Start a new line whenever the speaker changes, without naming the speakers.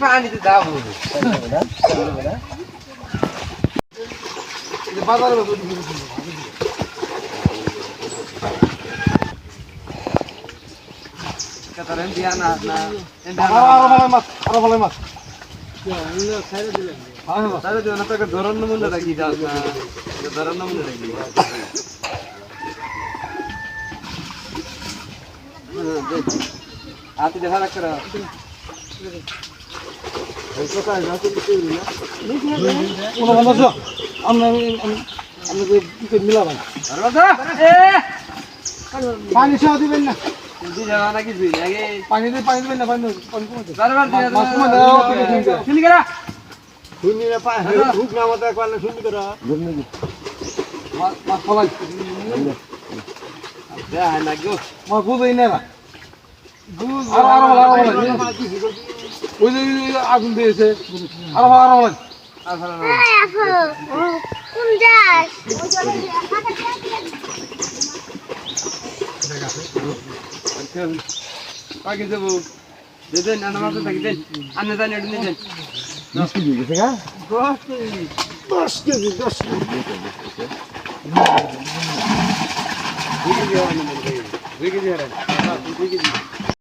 পানিতে দাও বাজারে কাতারেন দিয়া না আরো ভালো মাছ ছাইরে দিলেন ছাইরে দিলেন আপনাকে ধরন নমুনা রাখি দাও না ধরন নমুনা রাখি হাতে দেখা রাখ করা এই কথা না তো কিছু না কোন বন্ধ আমরা মিলাবেন আর বাবা পানি সহ দিবেন না দি যাওয়া নাকি দুই আগে পানি দিবেন না পানি কমতে বারবার দিয়া মাছ কমে দাও শুনি করা শুনি না পায় হুক না মত একবার শুনি করা ধরনি মাছ ফলাই দে আয় না গো মা বুঝই না বুঝ আর ওই যে আগুন দিয়েছে আর
কোন যাস
আগে যাব দেন না মাছ থাকি দেন আন্না জানি এডুন দেন
20 কেজি গেছে গা
10 কেজি 10 কেজি